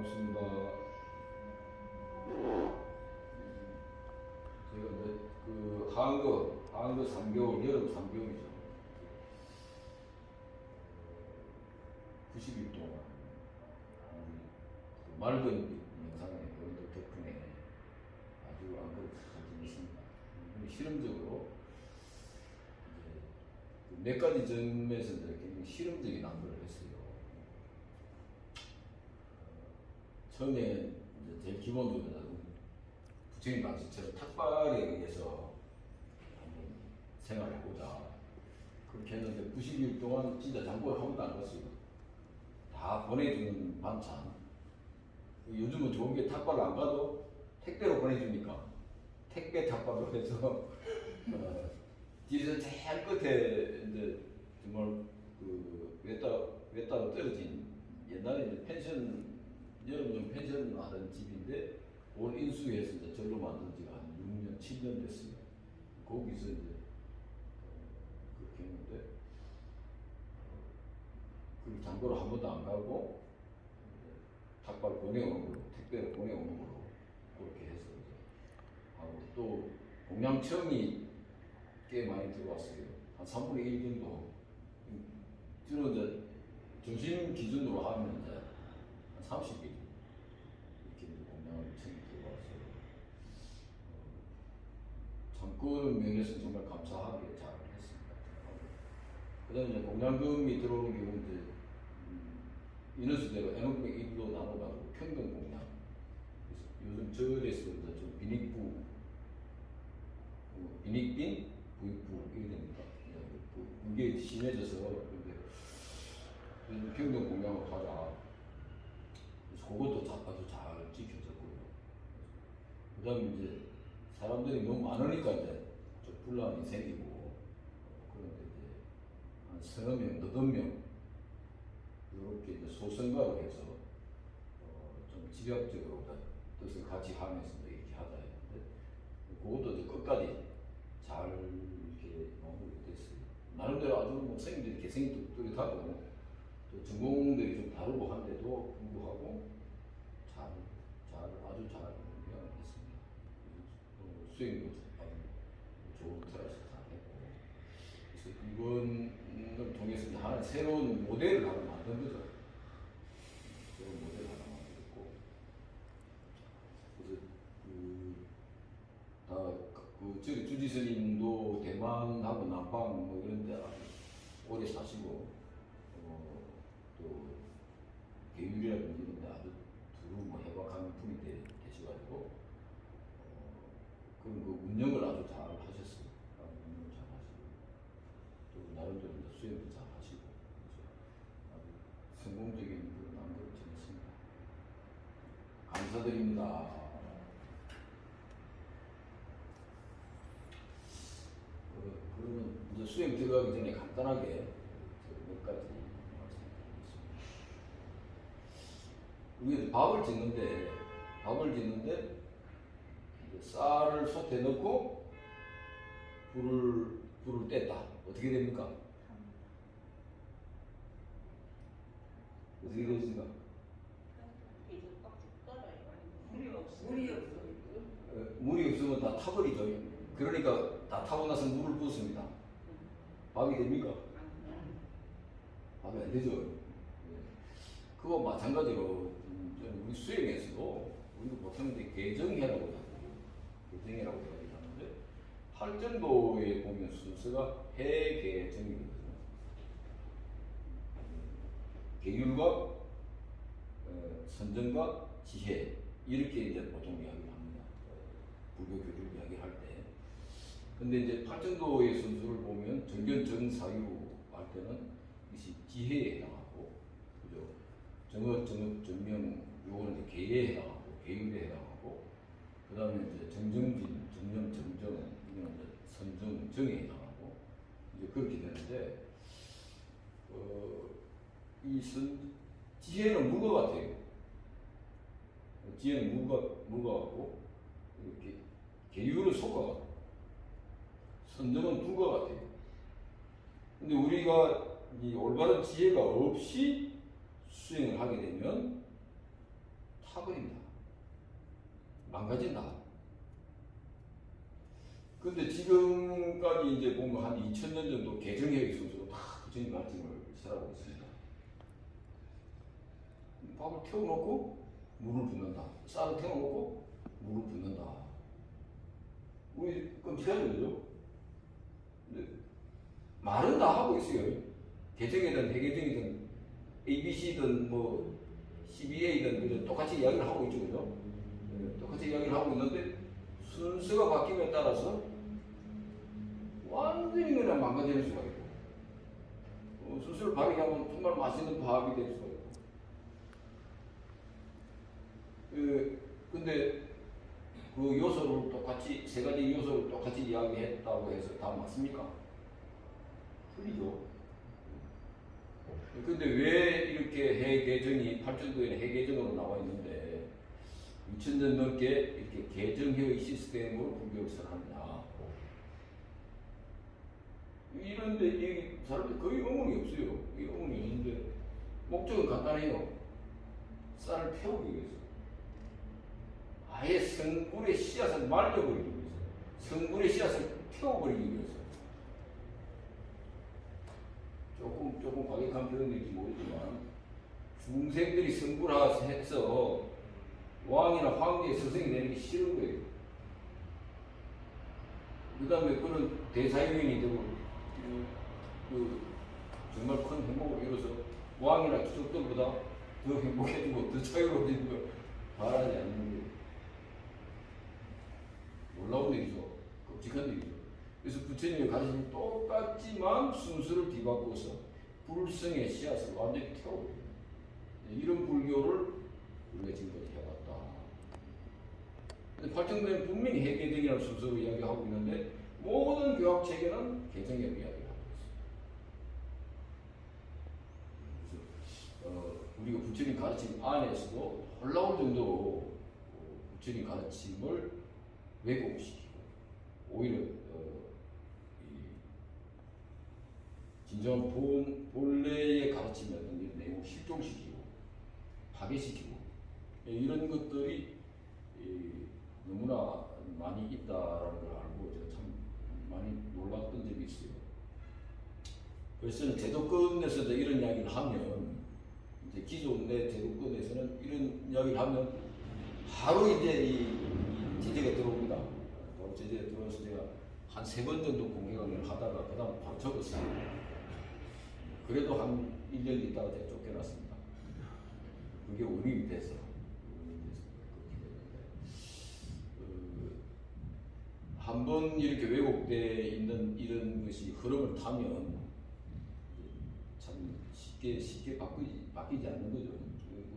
반갑습니다. 제가 이제 그 한거 3개월, 여름 3개월이죠. 90일 동안 그 맑은 영상에 여러분들 덕분에 아주 안 그래도 잘 지냈습니다. 실험적으로 이제 몇 가지 점에서 이제 굉장히 실험적인 안거를 했어요. 처음에 이제 제일 기본적으로 부처님 방식처럼 탁발에 의해서 한번 생활해보자. 그렇게 했는데 90일 동안 진짜 장보를 한 번도 안 갔어요. 다 보내주는 반찬. 요즘은 좋은 게 탁발을 안 가도 택배로 보내주니까 택배 탁발로 해서 뒤에서 제일 끝에 이제 정말 그 외따로 떨어진 옛날에 이제 여름용 펜션 하던 집인데 올 인수해서 이제 절로 만든 지가 한 6년, 7년 됐어요. 거기서 이제 그렇게 했는데 그 장보를 한 번도 안 가고 닭발 보내오는 걸로, 택배로 보내오는 걸로 그렇게 해서 이제 하고 또 공양청이 꽤 많이 들어왔어요. 한 3분의 1 정도. 주로 이제 중심 기준으로 하면 이제 한 30일 이렇게 공양청이 들어왔어요. 장권 면에서 정말 감사하게 잘 했습니다. 그 다음에 공양금이 들어오는 경우는 이제 인원수대로 N분의 1로 나눠가지고 평균 공양. 그래서 요즘 절에서 좀 빈익빈, 부익부 이렇게 됩니다. 그게 심해져서 근데 평균 공양을 하자. 그래서 그것도 아주 잘 지켜졌고요. 그 다음에 이제 사람들이 너무 많으니까 이제 좀 분란이 생기고 그런데 이제 한 서너 명, 너덟 명 이렇게 이제 소선거로 해서 좀 집약적으로 뜻을 같이 하면서 이렇게 하자 했는데 그것도 이제 끝까지 잘 이렇게 마무리됐어요. 나름대로 아주 목사님들이 개성이 뚜렷하고 또 전공들이 좀 다르고 한데도 불구하고 아주 잘 했습니다. 수행도 아주 좋은 틀에서 잘했고 그래서 이번을 통해서 이제 하나 새로운 모델을 하나 만든 거죠. 새로운 모델을 하나 만들었고 그래서 저기 주지스님도 대만하고 남방 뭐 이런 데 아주 오래 사시고 또 계율이라든지 이런 데 아주 두루 뭐 해박한 분이 되셔가지고 그런 그 운영을 아주 잘 하셨어요. 운영을 잘 하시고 또 나름대로 수행도 잘 하시고 아주 성공적인 그런 안거를 지냈습니다. 감사드립니다. 그러면 이제 수행 들어가기 전에 간단하게 몇 가지 말씀드리겠습니다. 우리가 밥을 짓는데 쌀을 솥에 넣고 불을 뗐다. 어떻게 됩니까? 어떻게 되십니까? 물이 없으면 다 타버리죠. 그러니까 다 타고 나서 물을 붓습니다. 밥이 됩니까? 밥이 안 되죠. 그거 마찬가지로 우리 수행에서도 우리가 보통 이제 개정해라고 하는데 팔정도에 보면 순서가 해개정이거든요. 계율과 선정과 지혜 이렇게 이제 보통 이야기를 합니다. 불교 교리를 이야기할 때. 근데 이제 팔정도의 순서를 보면 정견, 정사유 할 때는 이것이 지혜에 해당하고, 그죠? 정업, 정명, 요거는 이제 계에 해당하고, 계율에 해당하고, 그 다음에 이제 정정진, 정념, 정정, 이건 이제 선정, 정에 해당하고, 이제 그렇게 되는데, 지혜는 물과 같아요. 지혜는 물과 같고, 이렇게 계율은 속과 같고, 선정은 불과 같아요. 근데 우리가 이 올바른 지혜가 없이 수행을 하게 되면 타버린다. 망가진다. 근데 지금까지 이제 보면 한 2000년 정도 개정회의 순서로 다 부처님 가르침을 설하고 있습니다. 밥을 태워놓고 물을 붓는다. 쌀을 태워놓고 물을 붓는다. 우리 끔찍하죠, 그죠? 말은 다 하고 있어요. 개정이든 해개정이든 ABC든 뭐 CBA든 그죠? 똑같이 이야기를 하고 있죠, 그죠? 똑같이 이야기를 하고 있는데 순서가 바뀜에 따라서 완전히 그냥 망가질 수가 있고 순서를 바르게 하면 정말 맛있는 밥이 될 수가 있고 근데 그 요소를 똑같이 세 가지 요소를 똑같이 이야기했다고 해서 다 맞습니까? 틀리죠. 근데 왜 이렇게 해개정이 팔천도에는 해개정으로 나와 있는데 2000년 넘게 이렇게 개정회의 시스템으로 불교를 설하느냐 이런데 이 사람들 거의 의문이 없어요. 이 의문이 없는데 목적은 간단해요. 쌀을 태우기 위해서 아예 성분의 씨앗을 말려버리기 위해서 성분의 씨앗을 태워버리기 위해서 조금 과격한 표현일지 모르지만 중생들이 성불화해서 왕이나 황제의 서성이 내는 게 싫은 거예요. 그 다음에 그런 대사유인이 되고 정말 큰 행복을 이뤄서 왕이나 귀족들보다 더 행복해지고 더 자유로워지는 걸 바라지 않는 거예요. 놀라운 일이죠. 끔찍한 일이죠. 그래서 부처님의 가르침이 똑같지만 순서를 뒤바꿔서 불성의 씨앗을 완전히 태워버려요. 이런 불교를 우리가 지금까지 해왔다. 팔천도는 분명히 해개정이라는 순서로 이야기하고 있는데 모든 교학 체계는 개정의 이야기를 하고 있습니다. 그래서 우리가 부처님 가르침 안에서도 놀라울 정도로 부처님 가르침을 왜곡시키고 오히려 진정한 본래의 가르침이었던 이 내용을 실종시키고 파괴시키고 이런 것들이 너무나 많이 있다라는 걸 알고 제가 참 많이 놀랐던 적이 있어요. 그래서 제도권에서 이런 이야기를 하면 이제 기존 내 제도권에서는 이런 이야기를 하면 바로 이제 이 제재가 들어옵니다. 바로 제재가 들어와서 제가 한 3번 정도 공개 강의를 하다가 그 다음 바로 접었어요. 그래도 한 1년 있다가 제가 쫓겨났습니다. 그게 원인이 돼서. 한번 이렇게 왜곡되어 있는 이런 것이 흐름을 타면 참 쉽게 바뀌지 않는 거죠.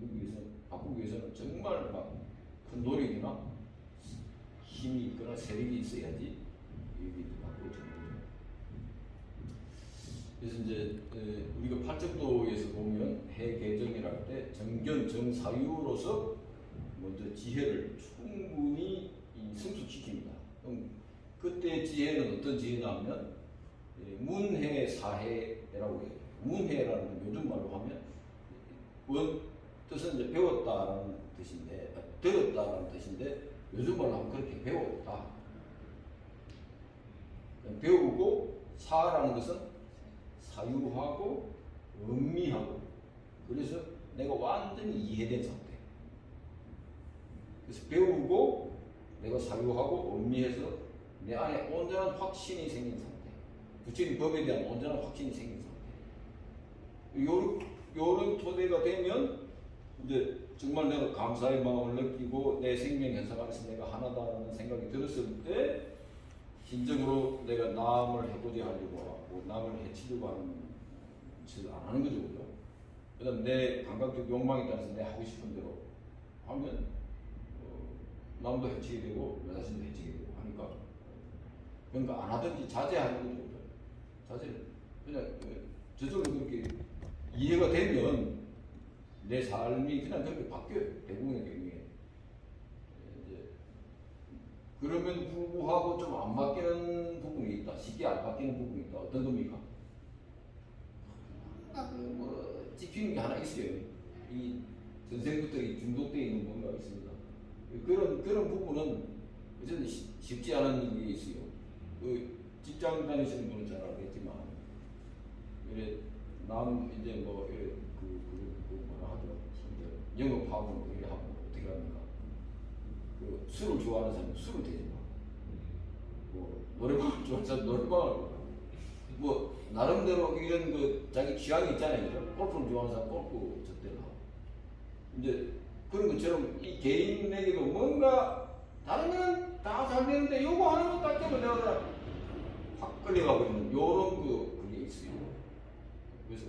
우리 위해서 바꾸기 위해서는 정말 막 큰 노력이나 힘이 있거나 세력이 있어야지 이게 바꾸어지는 거죠. 그래서 이제 우리가 팔적도에서 보면 해개정이라 할 때 정견 정사유로서 먼저 지혜를 충분히 성숙시킵니다. 그때 지혜는 어떤 지혜냐면 문해사해라고 해요. 문해라는 건 요즘 말로 하면 원 뜻은 이제 배웠다라는 뜻인데 들었다라는 뜻인데 요즘 말로 하면 그렇게 배웠다. 배우고 사라는 것은 사유하고 음미하고 그래서 내가 완전히 이해된 상태. 그래서 배우고 내가 사유하고 음미해서 내 안에 온전한 확신이 생긴 상태. 부처님 법에 대한 온전한 확신이 생긴 상태. 요런 토대가 되면 이제 정말 내가 감사의 마음을 느끼고 내 생명 현상 안에서 내가 하나다라는 생각이 들었을 때 진정으로 내가 남을 해보지 하려고 하고 남을 해치려고 하는 짓을 안 하는 거죠. 그죠? 그 다음 내 감각적 욕망에 따라서 내 하고 싶은 대로 하면 남도 해치게 되고 내 자신도 해치게 되고 하니까 그러니까 안 하든지 자제하는 거죠. 자제. 그냥 저절로 그렇게 이해가 되면 내 삶이 그냥 그렇게 바뀌어요. 대부분의 경우에. 그러면 불구하고 좀 안 바뀌는 부분이 있다. 쉽게 안 바뀌는 부분이 있다. 어떤 겁니까? 찝히는 게 하나 있어요. 이 전생부터 중독되어 있는 뭔가가 있습니다. 그런 부분은 어쨌든 쉽지 않은 일이 있어요. 그 직장 다니시는 분은 잘 알겠지만, 이래 이제 뭐 이래 뭐라 하죠? 영업하고 뭐 이래 하고 어떻게 합니까? 그 술을 좋아하는 사람은 술을 대지 마. 뭐 노래방을 좋아하는 사람 노래방을 뭐 나름대로 이런 그 자기 취향이 있잖아요. 골프를 좋아하는 사람 골프 저대로 하고 이제 그런 것처럼 이 개인에게도 뭔가 다르면 다 잘 되는데 요거 하는 것 같으면 내가 확 끌려가고 있는 요런 그게 있어요. 그래서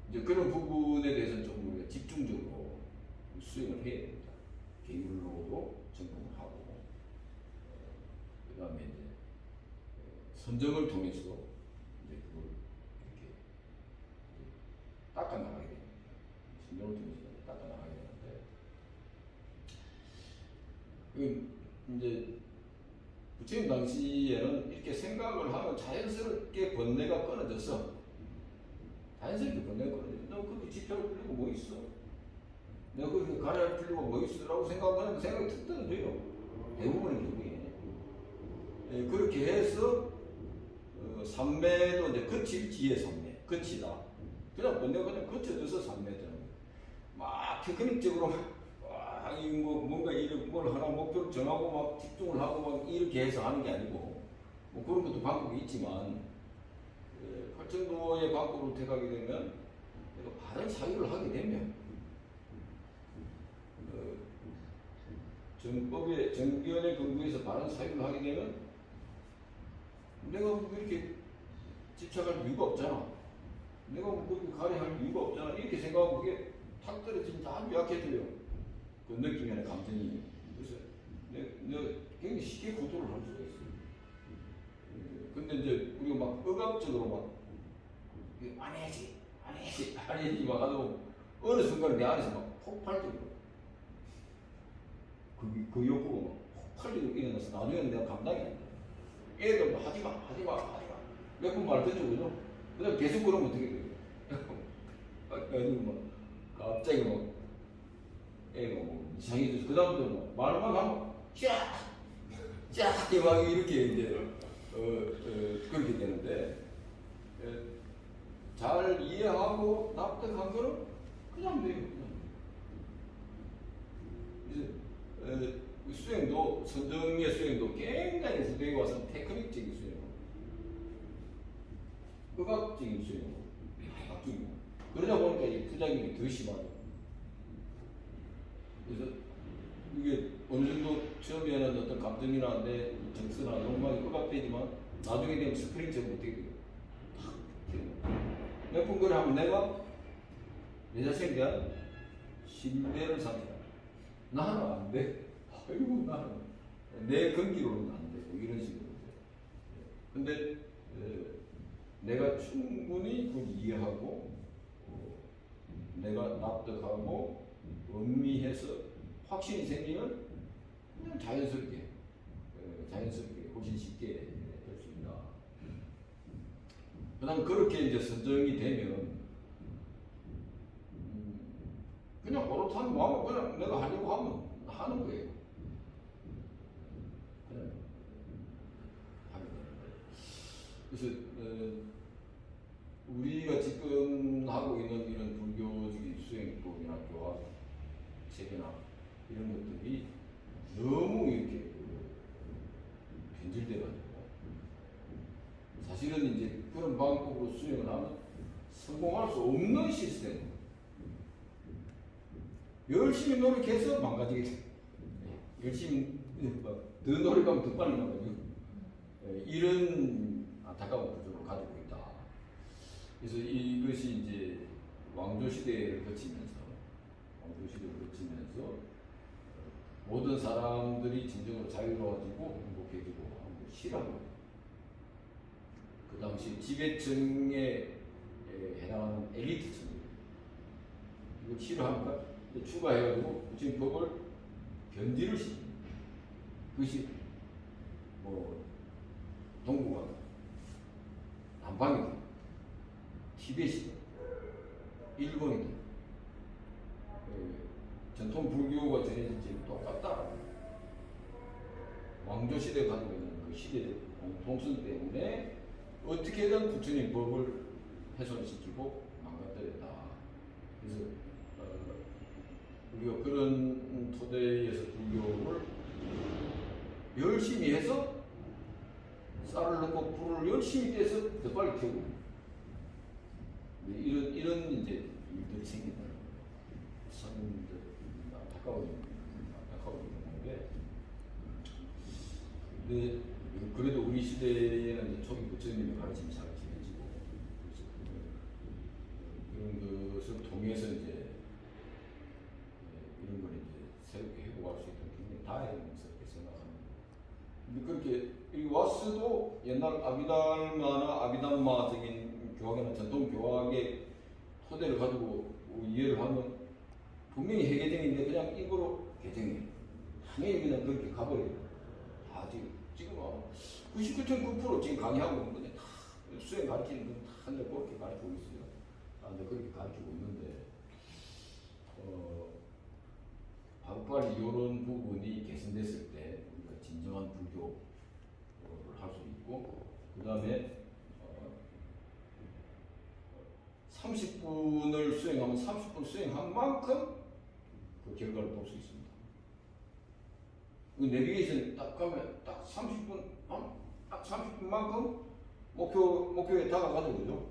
이제 그런 부분에 대해서는 좀 우리가 집중적으로 수행을 해야 됩니다. 게을러도 점검을 하고 그 다음에 이제 선정을 통해서 이제 그걸 이렇게 닦아나가게 됩니다. 선정을 통해서 닦아나가게 되는데 이제 부처님 당시에는 이렇게 생각을 하면 자연스럽게 번뇌가 끊어져서 자연스럽게 번뇌가 끊어져서 너 그렇게 지표를 풀리고 뭐 있어? 내가 그렇게 가래를 풀리고 뭐 있어? 라고 생각하면 생각이 툭 떨어져요. 대부분의 경우에. 예, 그렇게 해서 삼매도 이제 거칠 지혜 삼매, 거치다. 그냥 번뇌가 그냥 거쳐져서 삼매되는 거예요. 막 테크닉적으로 뭔가 뭘 하나 목표를 정하고 막 집중을 하고 막 이렇게 해서 하는 게 아니고 뭐 그런 것도 방법이 있지만 팔정도의 방법을 택하게 되면 바른 사유를 하게 되면 정법의 정견의 근거에서 바른 사유를 하게 되면 내가 뭐 그렇게 집착할 이유가 없잖아. 내가 뭐 그렇게 가려할 이유가 없잖아. 이렇게 생각하고 그게 탁 떨어지면 아주 약해 들려요. 그 느낌이나 감정이. 그래서 내가 굉장히 쉽게 구도를 할 수가 있어요. 근데 이제 우리가 막 억압적으로 막 안 해야지 막 하다 어느 순간 내 안에서 막 폭발적으로 그 욕구가 막 폭발적으로 일어나서 나중에는 내가 감당이 안 돼. 애들도 하지마 몇 번 말 듣죠, 그죠? 그 다음에 계속 그러면 어떻게 돼요? 막 갑자기 막 애가 뭐 이상해져서 그 다음부터 뭐 말만 하면 쫙 막 이렇게 이제 그렇게 되는데 잘 이해하고 납득한 거는 그냥 돼요. 그래서 수행도 선정의 수행도 굉장히 후대에 와서 테크닉적인 수행, 의학적인 수행 바뀌고 그러다 보니까 이 부작용이 더 심하죠. 그래서 이게 어느 정도 처음에는 어떤 감정이나 내 정서나 욕망이 억압되지만 나중에 되면 스프링처럼 어떻게 돼요? 몇 번 그래 하면 내가 내 자신에 대한 신뢰를 상실한다. 나는 안 돼. 아이고 나는 내 근기로는 안 되고 이런 식으로. 근데 내가 충분히 그걸 이해하고 내가 납득하고 음미해서 확신이 생기면 그냥 자연스럽게 훨씬 쉽게 될 수 있다. 그다음 그렇게 이제 선정이 되면 그냥 버릇하는 마음을 그냥 내가 하려고 하면 하는 거예요. 그냥 하는 거예요. 그래서 우리가 지금 하고 있는 이런 불교적인 수행법이나 교화 체계나 이런 것들이 너무 이렇게 변질돼가지고 사실은 이제 그런 방법으로 수행을 하면 성공할 수 없는 시스템. 열심히 노력해서 망가지게 돼. 열심히 더 노력하면 더 빨리 망가지고 이런 안타까운 구조를 가지고 있다. 그래서 이것이 이제 왕조 시대를 거치면서 모든 사람들이 진정으로 자유로워지고 행복해지고 하는 걸 싫어하고 그 당시 지배층에 해당하는 엘리트층 이걸 싫어합니다. 추가해가지고 부처님법을 변질을 시킵니다. 그것이 뭐 동북아, 남방이다, 티벳이다, 일본이다, 전통 불교가 전해진 지 똑같다. 왕조 시대 가지고 있는 그 시대 공통성 때문에 어떻게든 부처님 법을 훼손시키고 망가뜨렸다. 그래서 우리가 그런 토대에서 불교를 열심히 해서 쌀을 넣고 불을 열심히 떼서 더 빨리 태우고 이런 이제 일들이 생긴다. 참 안타까운 건데, 근데 그래도 우리 시대에는 이제 초기 부처님의 가르침이 잘 지켜지고 그런 것을 통해서 이제 이런 걸 이제 새롭게 회복할 수 있도록 굉장히 다행스럽게 생각합니다. 근데 그렇게 이 와스도 옛날 아비달마나 아비담마적인 교학이나 전통 교학의 토대를 가지고 이해를 하면 분명히 해계정인데 그냥 입으로 개정해. 당연히 그냥 그렇게 가버려요. 다 지금 99.9% 지금 강의하고 있는 건데 다 수행 가르치는 건 다 이제 그렇게 가르치고 있어요. 다 이제 그렇게 가르치고 있는데 바로빨리 이런 부분이 개선됐을 때 우리가 진정한 불교를 할 수 있고, 그 다음에 30분을 수행하면 30분 수행한 만큼 그 결과를 볼 수 있습니다. 그 내비게이션 딱 가면 딱 30분, 딱 30분만큼 목표에 다가가죠, 그죠?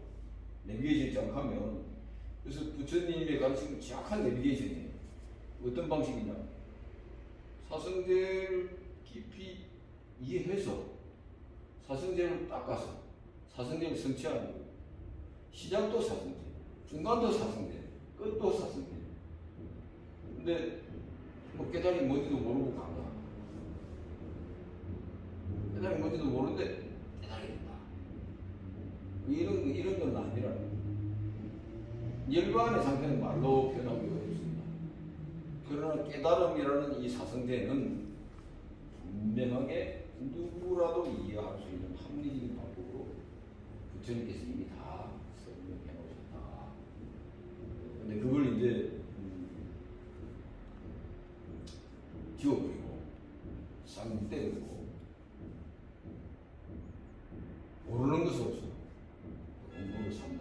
내비게이션 딱 하면. 그래서 부처님의 가르침은 정확한 내비게이션이에요. 어떤 방식이냐? 사성제를 깊이 이해해서 사성제를 닦아서 사성제를 성취하는 거예요. 시작도 사성제, 중간도 사성제, 끝도 사성제. 근데 뭐 깨달이 뭔지도 모르고 간다. 깨달이 뭔지도 모르는데 깨달이 된다. 이런 건 아니라 열반의 상태는 말로 표현하기 어렵습니다. 그러나 깨달음이라는 이 사성제는 분명하게 누구라도 이해할 수 있는 합리적인 방법으로 부처님께서 이미 다 설명해 놓으셨다. 근데 그걸 이제 지워버리고 쌍 때리고 모르는 것으로서 공부를 삼는,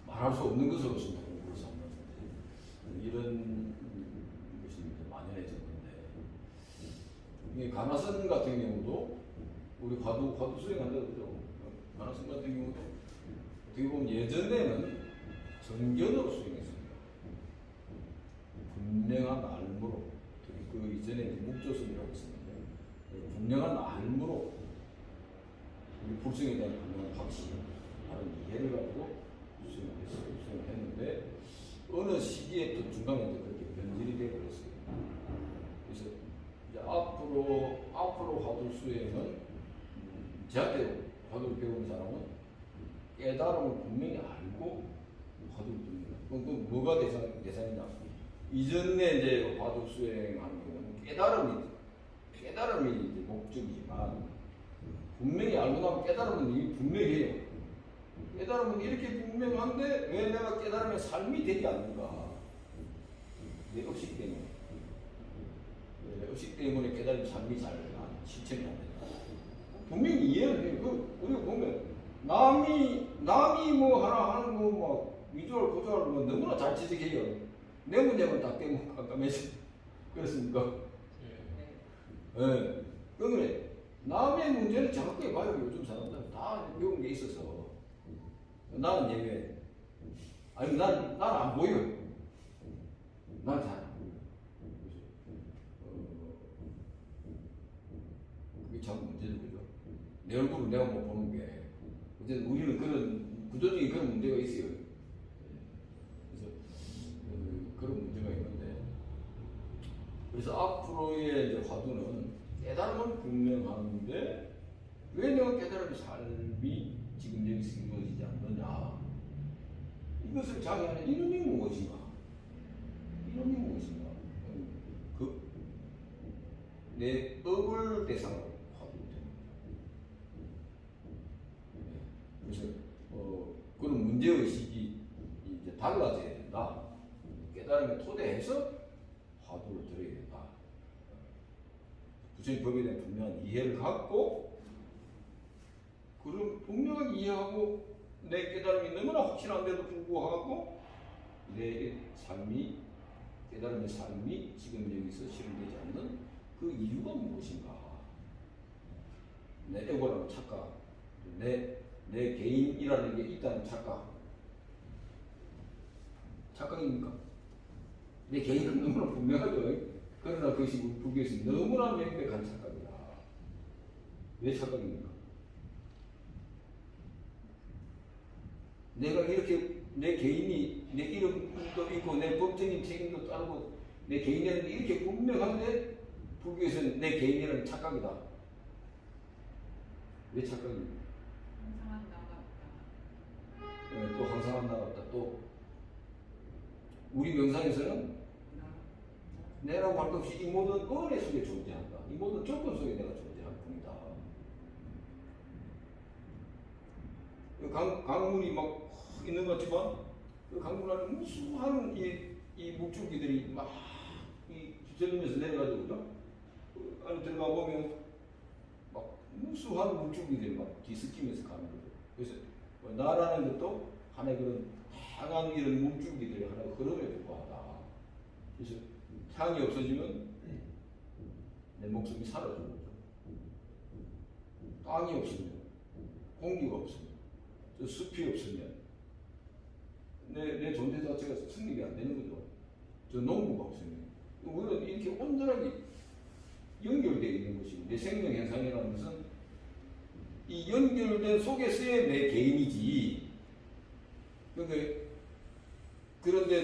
말할 수 없는 것으로서 공부를 삼는 이런 것이 이제 만연해졌는데, 이 가나선 같은 경우도 우리 과도 수행한다 그러죠. 가나선 같은 경우도 어떻게 보면 예전에는 정견으로 수행했습니다. 분명한 알무로, 그 이전에 묵조선이라고 했었는데 분명한 알무로 우리 불성에 대한 분명한 확신, 바른 이해를 가지고 수행을 했는데 어느 시기에 또 중간에 그렇게 변질이 되어버렸어요. 그래서 이제 앞으로 화두 수행은 제한대로 화두를 배우는 사람은 깨달음을 분명히 알고 화두를 배웁니다. 그럼 뭐가 대상이냐? 이전에 이제 화두 수행하는 경우는 깨달음이 이제 목적이지만 분명히 알고 나면 깨달음은 이미 분명해요. 깨달음은 이렇게 분명한데 왜 내가 깨달음의 삶이 되지 않는가? 내 의식 때문에. 내 의식 때문에 깨달음의 삶이 잘 실천이 안 된다. 분명히 이해를 해요. 우리가 보면 남이 뭐 하나 하는 거 막 위조할 고조할 뭐 너무나 잘 지적해요. 내 문제만 딱 떼고 깜깜해져. 그렇습니까? 네. 그러면 남의 문제를 정확하게 봐요. 요즘 사람들은 다 배운 게 있어서. 나는 예외. 아니, 난 안 보여. 난 잘 안 보여. 그게 참 문제죠, 그죠? 내 얼굴을 내가 못 보는 게. 이제 우리는 그런, 구조적인 그런 문제가 있어요. 그래서, 그런 문제가 있는데. 그래서 앞으로의 이제 화두는 깨달음은 분명한데, 왜 내가 깨달음의 삶이 지금 여기서 이루어지지 않느냐. 이것을 장애하는 이름이 무엇인가? 이름이 무엇인가? 내 업을 대상으로 화두를 됩니다. 그래서 그런 문제의식이 이제 달라져야 된다. 깨달음의 토대에서 부처님 법에 대한 분명한 이해를 갖고, 그런 분명한 이해하고 내 깨달음이 너무나 확실한데도 불구하고 내 삶이, 깨달음의 삶이 지금 여기서 실현되지 않는 그 이유가 무엇인가? 내 에고라는 착각, 내 개인이라는 게 있다는 착각. 착각입니까? 내 개인은 너무나 분명하죠. 그러나 그것이 불교에서 너무나 명백한 착각이다. 왜 착각입니까? 내가 이렇게 내 개인이 내 이름도 있고 내 법적인 책임도 따르고 내 개인이라는 게 이렇게 분명한데 불교에서는 내 개인이라는 착각이다. 왜 착각입니까? 항상한 나같다. 또 항상한 나같다. 또 우리 명상에서는 내라고 할 것 없이 이 모든 은혜 속에 존재한다. 이 모든 조건 속에 내가 존재할 뿐이다. 강문이 막 있는 것 같지만 그 강문 안에 무수한 이 물줄기들이 막 뒤틀리면서 내려가지고 그죠? 그 안에 들어가 보면 막 무수한 물줄기들이 막 뒤섞이면서 가는 거죠. 그래서 나라는 것도 하나의 그런 다양한 이런 물줄기들이 하나의 흐름에 불과하다. 그래서 향이 없어지면 내 목숨이 사라지는 거죠. 땅이 없으면, 공기가 없으면, 저 숲이 없으면 내 존재 자체가 성립이 안 되는 거죠. 저 농부가 없으면. 우리는 이렇게 온전하게 연결되어 있는 것이 내 생명 현상이라는 것은 이 연결된 속에서의 내 개인이지. 그런데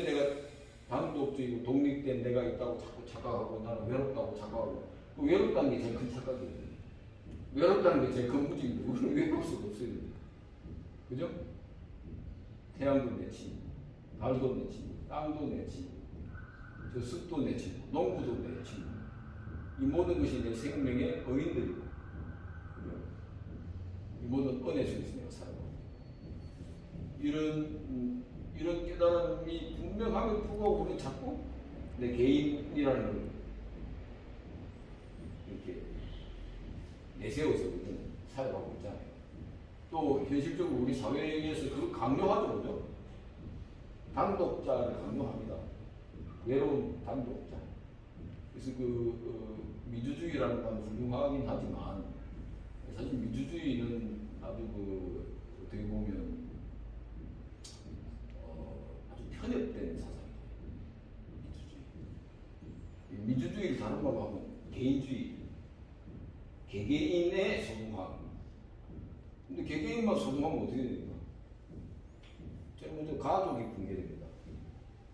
내가 단독적이고 독립된 내가 있다고 자꾸 착각하고 나는 외롭다고 착각하고 외롭다는 게 제일 큰 착각이거든요. 외롭다는 게 제일 큰 문제인데 우리는 외로울 수가 없어요. 그죠? 태양도 내 친구, 달도 내 친구, 땅도 내 친구, 저 숲도 내 친구, 농부도 내 친구. 이 모든 것이 내 생명의 어인들이고 이 모든 은혜 속에서 내가 살아가고 이런 깨달음이 분명하면 불구하고 우리는 자꾸 내 개인이라는 걸 이렇게 내세워서 우리는 살아가고 있잖아요. 또 현실적으로 우리 사회에서 그걸 강요하죠. 그죠? 단독자를 강요합니다. 외로운 단독자. 그래서 민주주의라는 건 훌륭하긴 하지만 사실 민주주의는 아주 어떻게 보면 아주 편협된 사상이에요. 민주주의를 다른 말로 하면 개인주의, 개개인의 소중함. 근데 개개인만 소중하면 어떻게 됩니까? 제일 먼저 가족이 붕괴됩니다.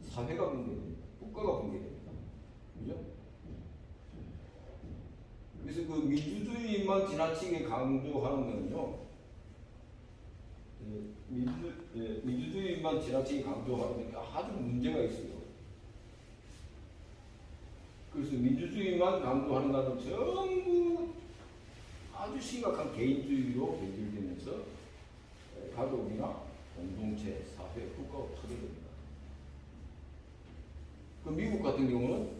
사회가 붕괴됩니다. 국가가 붕괴됩니다. 그죠? 그래서 그 민주주의만 지나치게 강조하는 거는요, 민주주의만 지나치게 강조하는 게 아주 문제가 있어요. 그래서 민주주의만 강조하는 것은 전부 아주 심각한 개인주의로 변질되면서 가족이나 공동체, 사회, 국가가 파괴됩니다. 그 미국 같은 경우는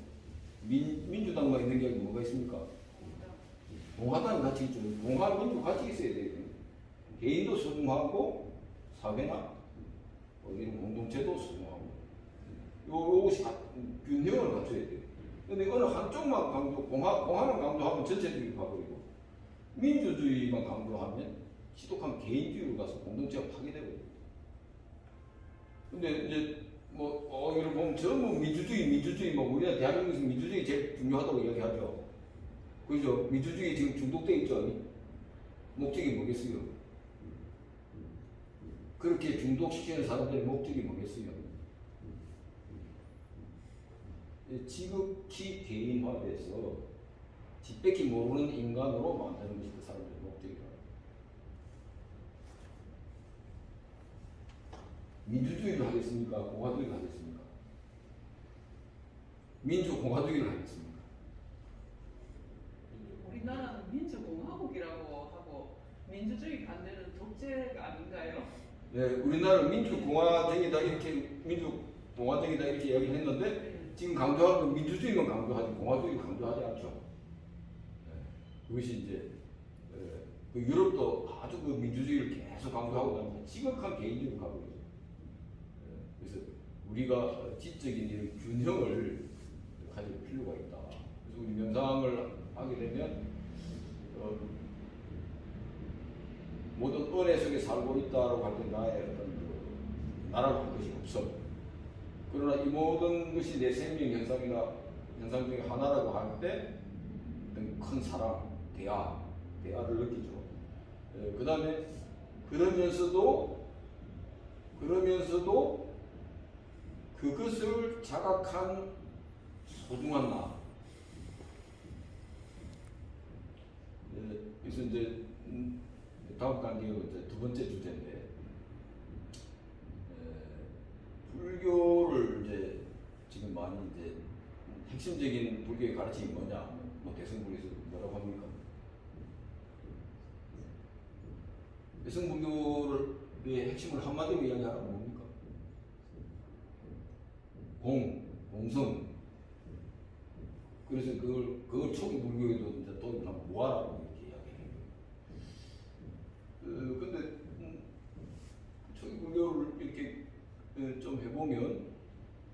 민주당만 있는 게 뭐가 있습니까? 공화당이 같이 있죠. 공화, 민주 같이 있어야 돼요. 개인도 소중하고 사회나 이런 공동체도 소중하고 요것이 균형을 갖춰야 돼요. 근데 어느 한쪽만 공화만 강조하면 전체주의 가버리고 민주주의만 강조하면 지독한 개인주의로 가서 공동체가 파괴되거든요. 근데 이제 이걸 보면 전부 민주주의 우리가 대한민국에서 민주주의 제일 중요하다고 이야기하죠. 그죠? 민주주의 지금 중독돼 있죠. 목적이 뭐겠어요? 그렇게 중독시키는 사람들의 목적이 뭐겠어요? 지극히 개인화돼서 뒷밖이 모르는 인간으로 만드는 것이 그 사람들의 목적이다. 민주주의를 하겠습니까? 공화주의를 하겠습니까? 민주공화주의를 하겠습니까? 우리나라는 민주공화국이라고 하고 민주주의 반대는 독재가 아닌가요? 네, 우리나라는 민주공화정이다 이렇게 이야기했는데 지금 강조하는 건 민주주의만 강조하지 공화주의를 강조하지 않죠. 네. 그것이 이제 그 유럽도 아주 그 민주주의를 계속 강조하고 나면 지극한 개인주의로 가고 있어요. 그래서 우리가 지적인 이런 균형을 가질 필요가 있다. 그래서 우리 명상을 하게 되면 모든 은혜 속에 살고 있다라고 할 때 나의 어떤 나라고 할 것이 없어. 그러나 이 모든 것이 내 생명 현상이나 현상 중에 하나라고 할 때 어떤 큰 사랑, 대화를 느끼죠. 그 다음에 그러면서도 그것을 자각한 소중한 나. 그래서 이제 다음 단계가 이제 두 번째 주제인데, 불교를 이제 지금 많이 이제 핵심적인 불교의 가르침이 뭐냐, 뭐 대승불교에서 뭐라고 합니까? 대승불교의 핵심을 한마디로 이야기하라면 뭡니까? 공성. 그래서 그걸 초기 불교에도 이제 도입을 하면 뭐하라고 이렇게 이야기해요. 근데 초기 불교를 이렇게 좀 해보면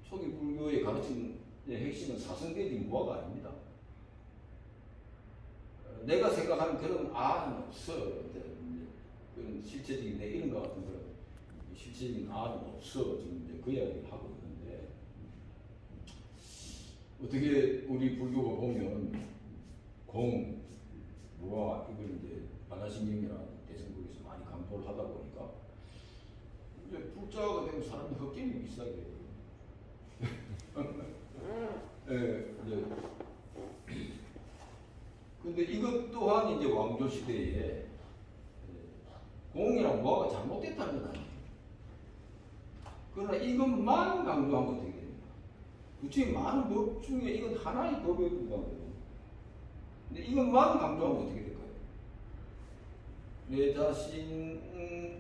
초기 불교의 가르침의 핵심은 사성대지 무아가 아닙니다. 내가 생각하는 그런 아는 없어. 그런 실체적인 내 이런 것 같은 그런 실체적인 아는 없어. 지금 이제 그 이야기를 하고 있는데, 어떻게 우리 불교가 보면 공, 무아 이걸 이제 반야신경이나 대승불교에서 많이 강조를 하다 보니까 이제 불자가 되면 사람이 헛개미 비싸게 돼요. 예, 이제 근데 이것 또한 이제 왕조 시대에 공이랑 무아가 잘못됐다는 건 아니에요. 그러나 이것만 강조하면 되게 됩니다. 그치, 많은 법 중에 이건 하나의 법에 불과하거든요. 근데 이것만 강조하면 어떻게 될까요? 내 자신의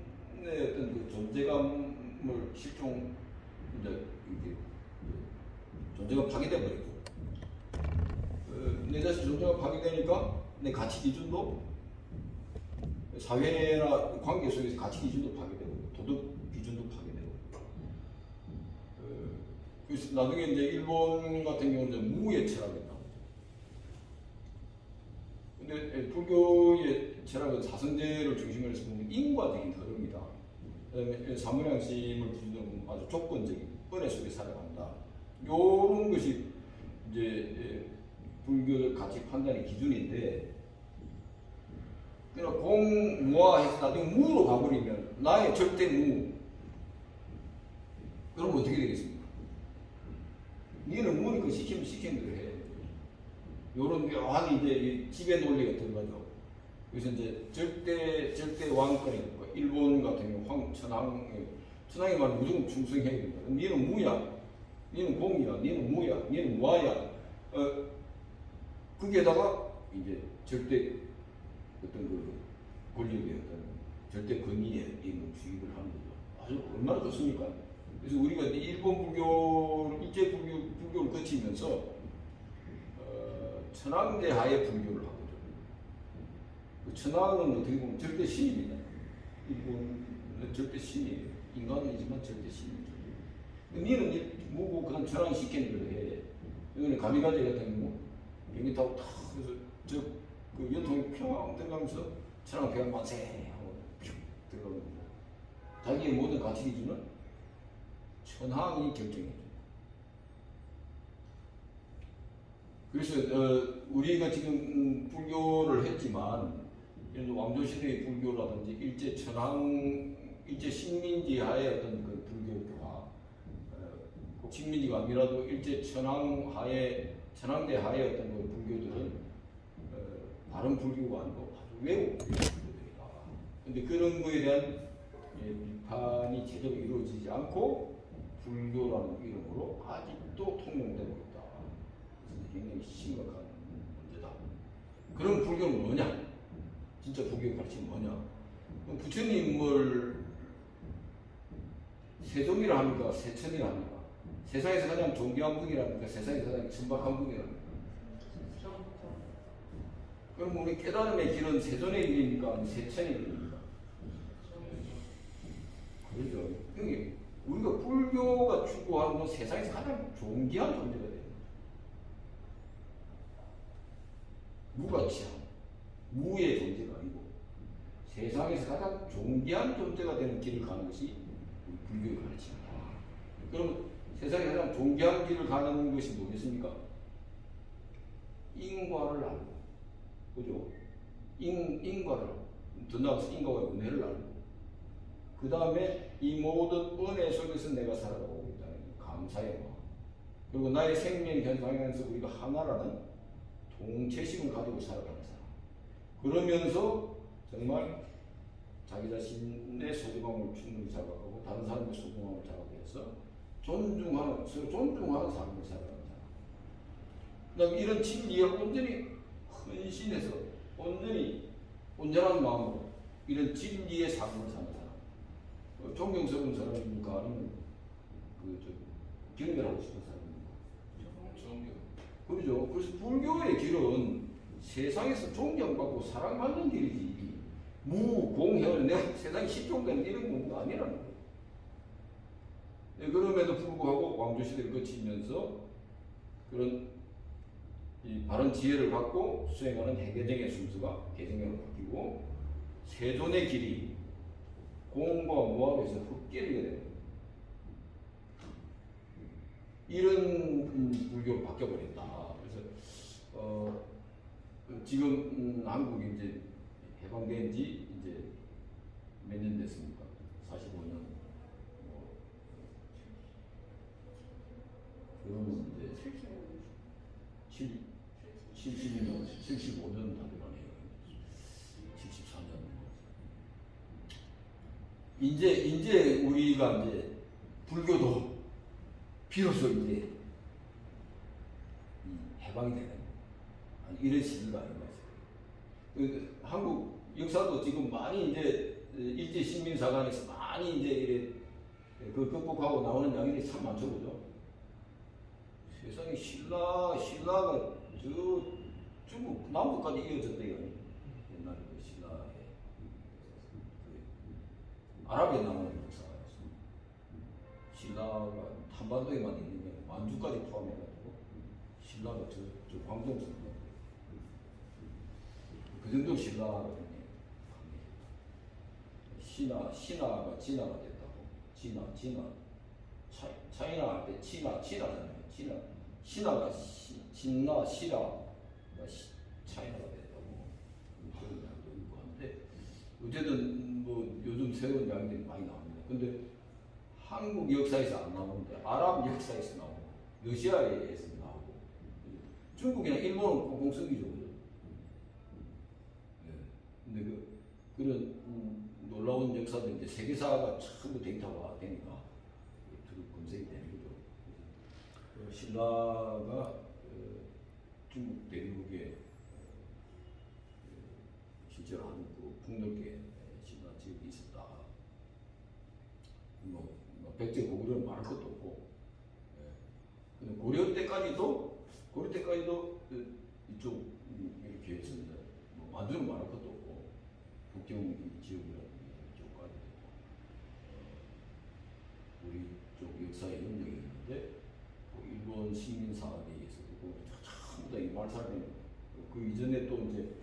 어떤 그 존재감을 실종, 이제 이게 존재감 파괴돼 버리고, 내 자신 존재감 파괴되니까 내 가치 기준도, 사회나 관계 속에서 가치 기준도 파괴되고, 도덕 기준도 파괴되고. 그래서 나중에 이제 일본 같은 경우는 무의 철학이 나오죠. 근데 불교의 철학은 사성제를 중심으로 해서 보면 인과적인 흐름이다. 그다음에 사무량심을 기준으로 아주 조건적인 은혜 속에 살아간다. 요런 것이 이제 불교 가치 판단의 기준인데, 그러나 공무화해서 나중에 무로 가버리면 나의 절대 무. 그럼 어떻게 되겠습니까? 니는 무니까 시키면 시키는 대로 해. 요런 묘한 이제 지배 논리가 들어가죠. 그래서 이제 절대 왕권이 일본 같은 경우 천황이 말은 무조건 충성해야 된다. 니는 무야, 니는 공이야, 니는 무야, 니는 무아야. 거기에다가 이제 절대 어떤 그 권력의 어떤 절대 권위에 있는 주입을 하는 거죠. 아주 얼마나 좋습니까? 그래서 우리가 일본 불교를 일제 불교를 거치면서 천황제 하에 불교를 하거든요. 그 천황은 어떻게 보면 절대 신입니다. 일본은 절대 신이에요. 인간이지만 절대 신이죠. 니는 뭐고 그냥 천황이 시키는 대로 해. 이거는 가미가제 같은 경우 비행기 타고 탁 그래서 그 연통이 평 들어가면서 천황 배양 만세 하고 쭉 들어갑니다. 자기의 모든 가치 기준은 천황이 결정해요. 그래서 우리가 지금 불교를 했지만 이런 왕조 시대의 불교라든지 일제 천황, 일제 식민지하의 어떤 그 불교와 꼭 식민지가 아니라도 일제 천황대 하의 어떤 그 불교들은 다른 불교가 아니고 아주 외국 불교들이다. 근데 그런 거에 대한 비판이 제대로 이루어지지 않고 불교라는 이름으로 아직도 통용되고 있다. 그래서 굉장히 심각한 문제다. 그럼 불교는 뭐냐? 진짜 불교의 가르침이 뭐냐? 그럼 부처님을 세종이라 합니까? 세천이라 합니까? 세상에서 가장 존귀한 분이랍니까? 세상에서 가장 천박한 분이랍니까? 그럼 우리 깨달음의 길은 세존의 길입니까? 세천의 길입니까? 그렇죠. 여기 우리가 불교가 추구하는 건 세상에서 가장 존귀한 존재가 돼요. 무가치한 무의 존재가 아니고 세상에서 가장 존귀한 존재가 되는 길을 가는 것이 우리 불교의 가르침입니다. 그럼 세상에 가장 존귀한 길을 가는 것이 뭐겠습니까? 인과를 알고, 그죠? 인과를, 더 나아가서 인과와 은혜를 알고, 그 다음에 이 모든 은혜 속에서 내가 살아가고 있다는 감사의 마음, 그리고 나의 생명 현상에서 우리가 하나라는 동체심을 가지고 살아가는 사람. 그러면서 정말 자기 자신의 소중함을 충분히 자각하고 다른 사람의 소중함을 자각해서 존중하는, 서로 존중하는 삶을 살아가는 사람. 그다음에 이런 진리에 온전히 헌신해서 온전히 온전한 마음으로 이런 진리의 삶을 사는 사람. 존경스러운 사람입니까? 아니면 경멸하고 싶은 사람입니까? 그렇죠. 그래서 불교의 길은 세상에서 존경받고 사랑받는 길이지. 무공회를 내가 세상에 실종되는 이런 공부가 아니라는 거예요. 네, 그럼에도 불구하고 왕조시대를 거치면서 그런 이 바른 지혜를 갖고 수행하는 해계정의 순수가 개정으로 바뀌고 세존의 길이 공과 무합에서 흡결이 되는 이런 불교로 바뀌어버린다. 그래서 지금 한국이 이제 해방된 지 이제 몇 년 됐습니까? 45년. 그러면 이제 75년 다 돼가네요. 74년. 이제 우리가 이제 불교도 비로소 이제 해방이 되는 이런 시기가 아닌가 싶어요. 한국 역사도 지금 많이 이제 일제 식민사관에서 많이 이제 이래 극복하고 나오는 양인이 참 많죠, 그죠? 세상에 신라가 저 중국 남부까지 이어졌대요. 옛날에 그 신라에 아랍에 나오는 역사였습니다. 신라가 한반도에만 있는 게 만주까지 포함해가지고 신라가 저 광동성 그 정도 신라거든요. 신하가 진화가 됐다고. 차이나 할 때 진화잖아요. 신하가 신나 시라가 차이나가 됐다고 그런 이야기도 있고 한데 어쨌든 뭐 요즘 새로운 이야기들이 많이 나옵니다. 근데 한국 역사에서 안 나오는데 아랍 역사에서 나오고 러시아에서 나오고 중국이나 일본은 공공성기죠. 네. 근데 그런 놀라운 역사들 이제 세계사가 전부 데이터가 되니까 검색이 되는 거죠. 신라가 중국 대륙에 실제로 아주 폭넓게 신라 지역이 있었다. 백제 고구려는 말할 것도 없고, 근데 고려 때까지도 이쪽 이렇게 해서 만주는 말할 것도 없고, 북경 지역이라든지 이쪽까지 우리 쪽 역사의 영역이 있는데, 일본 식민사에 의해서도 전부 다 이 말살된 그 이전에 또 이제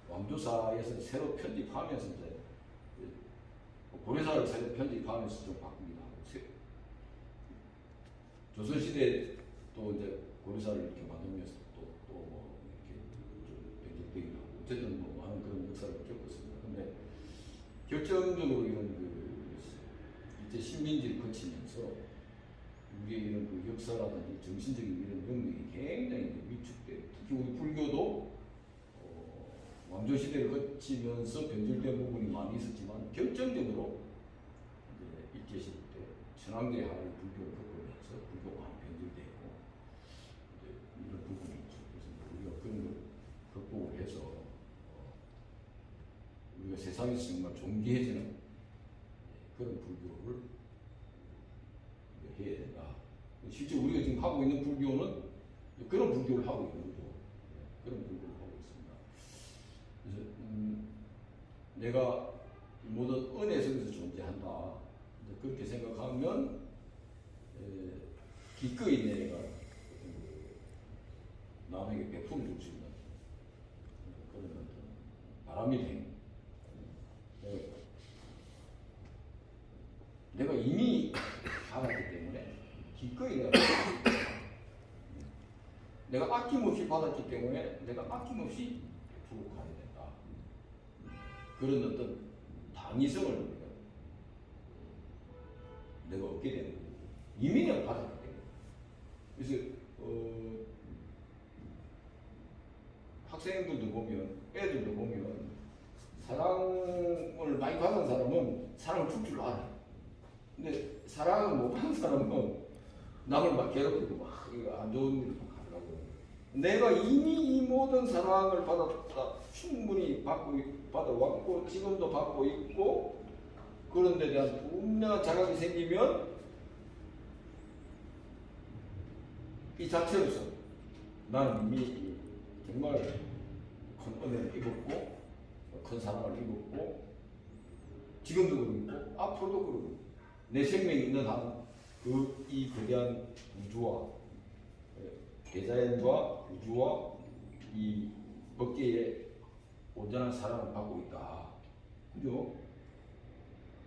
왕조사에서 새로 편집하면서 이제 고려사를 새로 편집하면서 좀 바꿉니다. 조선시대 또 이제 고려사를 이렇게 만들면서 또뭐 이렇게 좀 변질되기도 하고 어쨌든 뭐 많은 그런 역사를 겪었습니다. 근데 결정적으로 이런 이제 식민지를 거치면서 우리의 이런 그 역사라든지 정신적인 이런 능력이 굉장히 위축돼요. 특히 우리 불교도 왕조시대를 거치면서 변질된 부분이 많이 있었지만 결정적으로 이제 일제시대 때 천황제 하에 불교를 겪으면서 불교가 많이 변질되고 이런 부분이 있죠. 그래서 우리가 그런 걸 극복을 해서 우리가 세상에서 정말 존귀해지는 그런 불교를 해야 된다. 실제 우리가 지금 하고 있는 불교는 그런 불교를 하고 있는 거죠. 그런 불교를 하고 있습니다. 내가 모든 은혜 속에서 존재한다. 이제 그렇게 생각하면 기꺼이 내가 남에게 베풀어 줄 수 있는 그런 어떤 바람이 된 내가 이미 받았기 때문에 기꺼이 내가 아낌없이 받았기 때문에 내가 아낌없이 베풀어 가야 된다. 그런 어떤 당위성을 내가 얻게 되는 거예요. 이미 내가 받았기 때문에. 그래서 학생들도 보면 애들도 보면 사랑을 많이 받은 사람은 사랑을 풀 줄 알아. 근데 사랑을 못 받은 사람은 남을 막 괴롭히고 막 안 좋은 일을 막 하려고. 내가 이미 이 모든 사랑을 받았다. 충분히 받아왔고 지금도 받고 있고 그런 데 대한 분명한 자각이 생기면 이 자체로서 나는 이미 정말 큰 은혜를 입었고 큰 사랑을 입었고 지금도 그러고 앞으로도 그러고 내 생명이 있는 한 이 거대한 우주와 대자연과 우주와 이 법계의 온전한 사랑을 받고 있다. 그죠?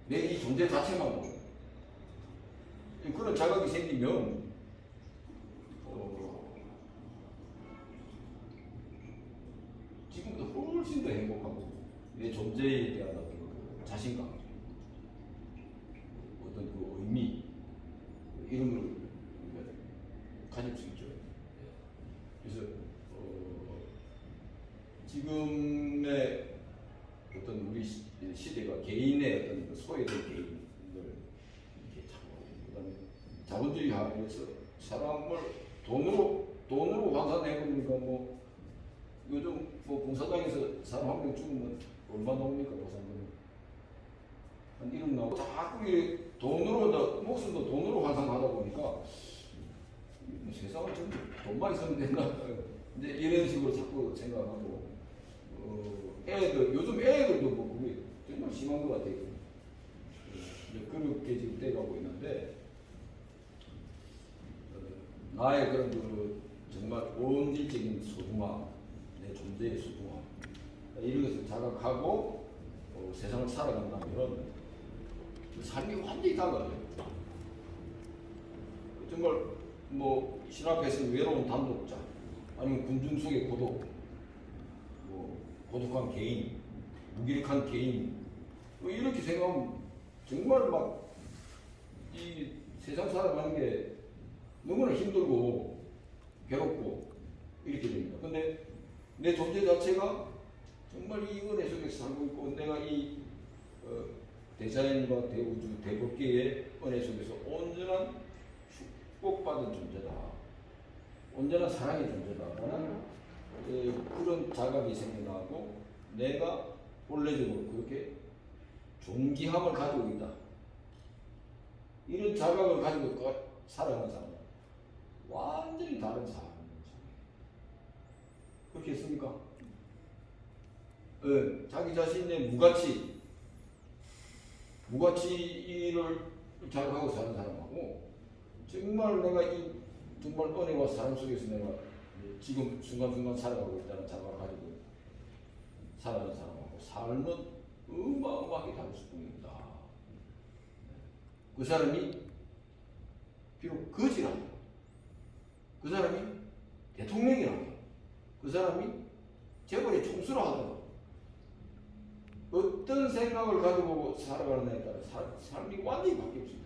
내 이 존재 자체만으로 그런 자각이 생기면 지금도 훨씬 더 행복하고 내 존재에 대한 어떤 그 자신감, 어떤 그 의미 이런 걸 우리가 가질 수 있죠. 그래서 지금의 어떤 우리 시대가 개인의 어떤 그 소외된 개인들 이렇게 그다음에 자본주의 하에서 사람을 돈으로 환산해보니까 뭐 요즘 뭐 공사장에서 사람 한 명 죽으면 얼마 나옵니까 보상금이 한 1억 나오고 자꾸 돈으로 목숨도 돈으로 환산하다 보니까 세상은 좀 돈만 있으면 된다. 이제 이런 식으로 자꾸 생각하고 요즘 애들도 뭐 그게 정말 심한 것 같아요. 그렇게 지금 돼가고 있는데 나의 그런 그 정말 본질적인 소중함, 내 존재의 소중함 이런 것을 자각하고 세상을 살아간다면 삶이 완전히 달라져요. 정말 뭐 신앞에서 외로운 단독자 아니면 군중 속의 고독, 뭐 고독한 개인, 무기력한 개인 뭐 이렇게 생각하면 정말 막 이 세상 살아가는 게 너무나 힘들고 괴롭고 이렇게 됩니다. 근데 내 존재 자체가 정말 이 은혜 속에서 살고 있고 내가 이 대자연과 대우주, 대법계의 은혜 속에서 온전한 축복받은 존재다. 온전한 사랑의 존재다라는 그런 자각이 생겨나고 내가 본래적으로 그렇게 존귀함을 가지고 있다. 이런 자각을 가지고 살아가는 사람은 완전히 다른 사람입니다. 그렇게 했습니까? 자기 자신의 무가치를 자각하고 사는 사람하고 정말 내가 이 정말 은혜와 사랑 속에서 내가 지금 순간순간 살아가고 있다는 자각을 가지고 살아가는 사람하고 삶은 어마어마하게 다를 수뿐입니다. 그 사람이 비록 거지라도 그 사람이 대통령이라도 그 사람이 재벌의 총수라 하더라도 어떤 생각을 가지고 살아가느냐에 따라 삶이 완전히 바뀔 수 있다.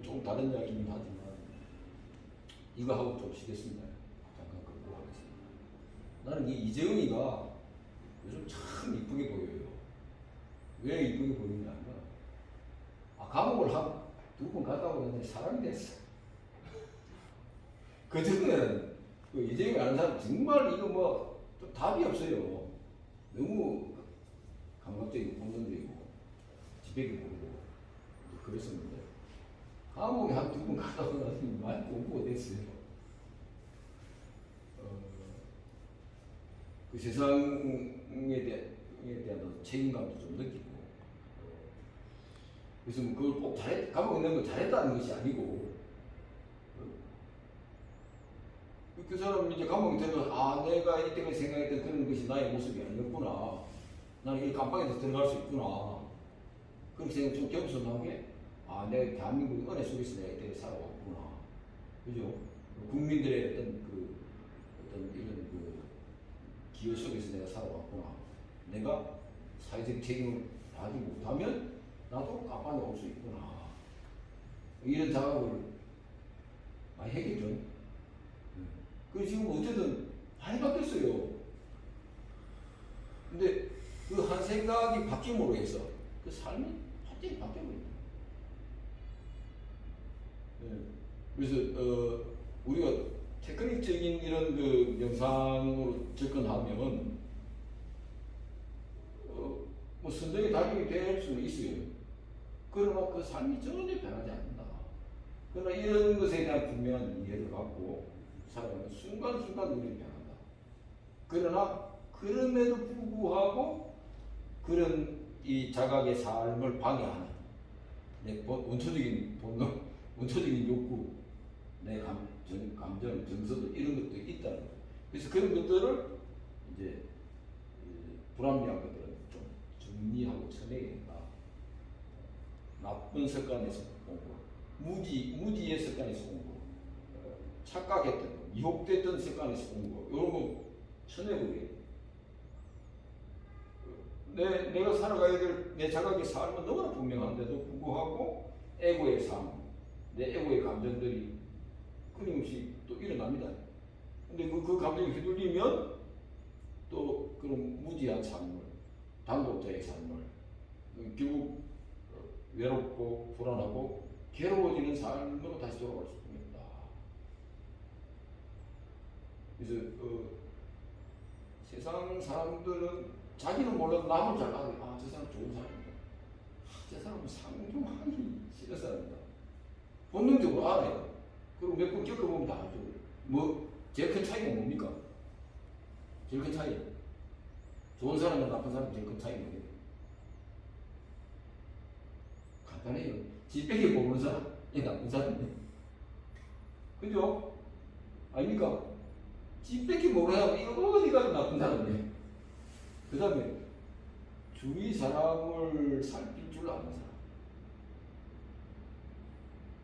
좀 다른 이야기긴 하지만 이거 하고 좀 쉬겠습니다. 잠깐 끊고 하겠습니다. 나는 이 이재훈이가 요즘 참 이쁘게 보여요. 왜 이쁘게 보이느냐 하면 감옥을 한 2번 갔다 오는데 사람이 됐어. 그전에는 그 이재용이 아는 사람 정말 이거 뭐 좀 답이 없어요. 너무 감각적이고 본능적이고 지배기 보이고 그랬었는데 감옥에 한 2번 갔다 오고 나서 많이 공부가 됐어요. 그 세상에 대한 책임감도 좀 느끼고 그래서 뭐 그걸 꼭 감옥에 넣는 걸 잘했다는 것이 아니고 그 사람은 이제 감옥에 들어서 아 내가 이때까지 생각했던 그런 것이 나의 모습이 아니었구나 나는 이 감방에서 들어갈 수 있구나 그렇게 생각 좀 겸손하게 아 내가 대한민국 은혜 속에서 내가 이때 살아왔구나 그죠? 국민들의 어떤 이런 그 기여 속에서 내가 살아왔구나 내가 사회적 책임을 다하지 못하면 나도 감방에 올 수 있구나 이런 자각을 많이 했겠죠. 그 지금 어쨌든 많이 바뀌었어요. 근데 그 한 생각이 바뀜으로 해서 그 삶이 완전히 바뀌어버립니다. 그래서 우리가 테크닉적인 이런 그 명상으로 접근하면 뭐 선정의 답이 될 수는 있어요. 그러나 그 삶이 전혀 변하지 않는다. 그러나 이런 것에 대한 분명한 이해를 갖고 살아가는 순간순간 우리는 변한다. 그러나 그럼에도 불구하고 그런 이 자각의 삶을 방해하는 내 원초적인 본능, 원초적인 욕구, 내 감정, 정서도 이런 것도 있다는 거예요. 그래서 그런 것들을 이제 불합리한 것들은 좀 정리하고 쳐내야 된다. 나쁜 습관에서 온 거, 무지의 습관에서 온 거, 착각했던 거, 미혹됐던 습관에서 온 거, 이런 거 쳐내버려요. 내가 살아가야 될 내 자각의 삶은 너무나 분명한데도 불구하고 에고의 삶, 내 에고의 감정들이 끊임없이 또 일어납니다. 근데 그 감정이 휘둘리면 또 그런 무지한 삶을, 단독자의 삶을, 결국 외롭고 불안하고 괴로워지는 삶으로 다시 돌아갈 수 있습니다. 그래서 세상 사람들은 자기는 몰라도 남을 잘 알아요. 아, 저 사람 좋은 사람이다. 저 사람은 상종하기 싫은 사람이다. 본능적으로 알아요. 그리고 몇 번 겪어보면 다 알죠. 뭐, 제일 큰 차이가 뭡니까? 제일 큰 차이. 좋은 사람과 나쁜 사람 제일 큰 차이가 뭐예요? 간단해요. 지빼기 모르는 사람, 이 나쁜 사람이에요. 그죠? 아닙니까? 지빼기 모르는 사람, 이거 어디 가도 나쁜 사람이에요. 그 다음에 주위 사람을 살필 줄 아는 사람.